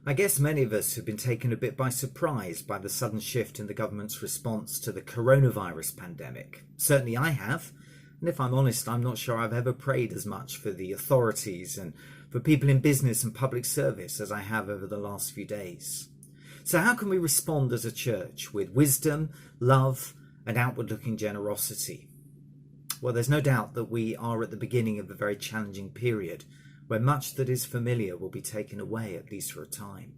I guess many of us have been taken a bit by surprise by the sudden shift in the government's response to the coronavirus pandemic. Certainly I have, and if I'm honest, I'm not sure I've ever prayed as much for the authorities and for people in business and public service as I have over the last few days. So how can we respond as a church with wisdom, love, and outward-looking generosity? Well, there's no doubt that we are at the beginning of a very challenging period, where much that is familiar will be taken away, at least for a time.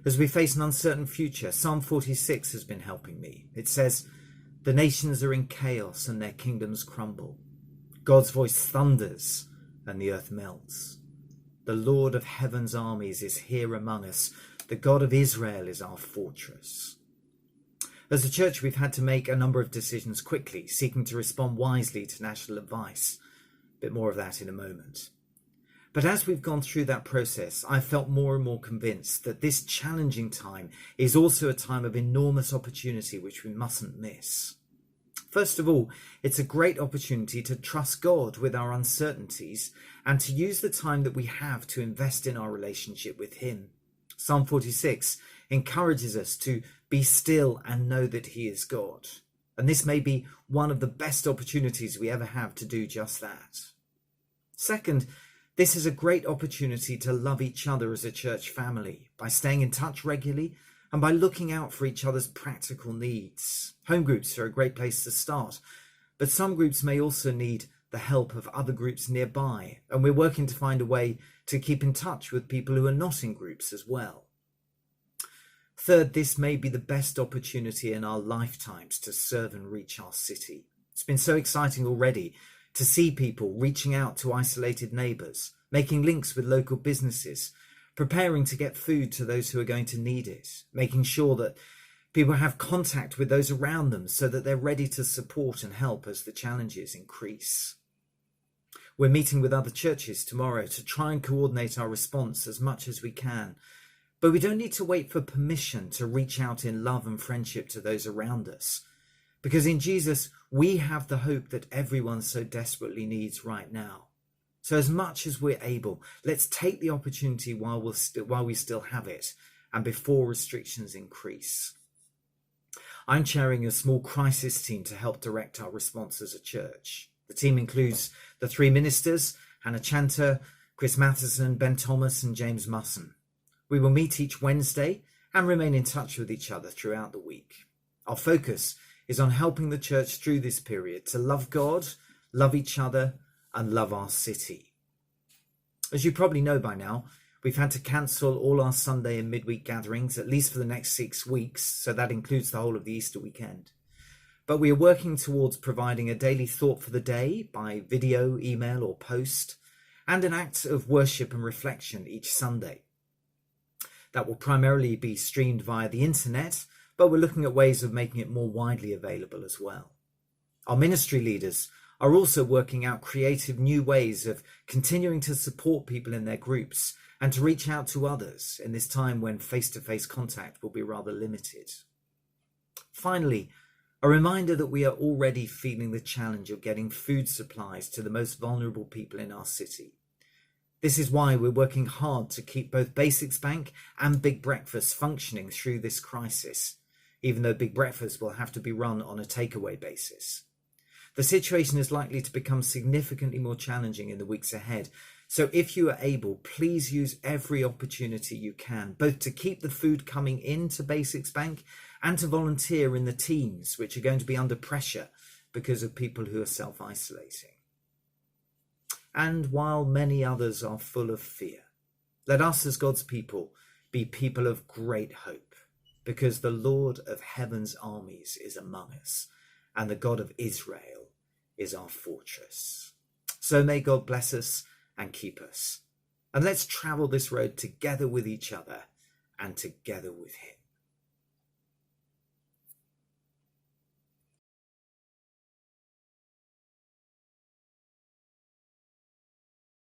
As we face an uncertain future, Psalm 46 has been helping me. It says, "The nations are in chaos and their kingdoms crumble. God's voice thunders and the earth melts. The Lord of heaven's armies is here among us. The God of Israel is our fortress." As a church, we've had to make a number of decisions quickly, seeking to respond wisely to national advice. A bit more of that in a moment. But as we've gone through that process, I've felt more and more convinced that this challenging time is also a time of enormous opportunity which we mustn't miss. First of all, it's a great opportunity to trust God with our uncertainties and to use the time that we have to invest in our relationship with Him. Psalm 46 encourages us to be still and know that He is God. And this may be one of the best opportunities we ever have to do just that. Second, this is a great opportunity to love each other as a church family by staying in touch regularly and by looking out for each other's practical needs. Home groups are a great place to start, but some groups may also need the help of other groups nearby, and we're working to find a way to keep in touch with people who are not in groups as well. Third, this may be the best opportunity in our lifetimes to serve and reach our city. It's been so exciting already to see people reaching out to isolated neighbours, making links with local businesses, preparing to get food to those who are going to need it, making sure that people have contact with those around them so that they're ready to support and help as the challenges increase. We're meeting with other churches tomorrow to try and coordinate our response as much as we can, but we don't need to wait for permission to reach out in love and friendship to those around us. Because in Jesus, we have the hope that everyone so desperately needs right now. So as much as we're able, let's take the opportunity while we still have it and before restrictions increase. I'm chairing a small crisis team to help direct our response as a church. The team includes the three ministers, Hannah Chanter, Chris Matheson, Ben Thomas and James Musson. We will meet each Wednesday and remain in touch with each other throughout the week. Our focus is on helping the church through this period to love God, love each other, and love our city. As you probably know by now, we've had to cancel all our Sunday and midweek gatherings, at least for the next 6 weeks, so that includes the whole of the Easter weekend. But we are working towards providing a daily thought for the day by video, email, or post, and an act of worship and reflection each Sunday. That will primarily be streamed via the internet, but we're looking at ways of making it more widely available as well. Our ministry leaders are also working out creative new ways of continuing to support people in their groups and to reach out to others in this time when face-to-face contact will be rather limited. Finally, a reminder that we are already feeling the challenge of getting food supplies to the most vulnerable people in our city. This is why we're working hard to keep both Basics Bank and Big Breakfast functioning through this crisis, even though Big Breakfast will have to be run on a takeaway basis. The situation is likely to become significantly more challenging in the weeks ahead, so if you are able, please use every opportunity you can, both to keep the food coming into Basics Bank and to volunteer in the teams, which are going to be under pressure because of people who are self-isolating. And while many others are full of fear, let us as God's people be people of great hope, because the Lord of heaven's armies is among us, and the God of Israel is our fortress. So may God bless us and keep us. And let's travel this road together with each other and together with Him.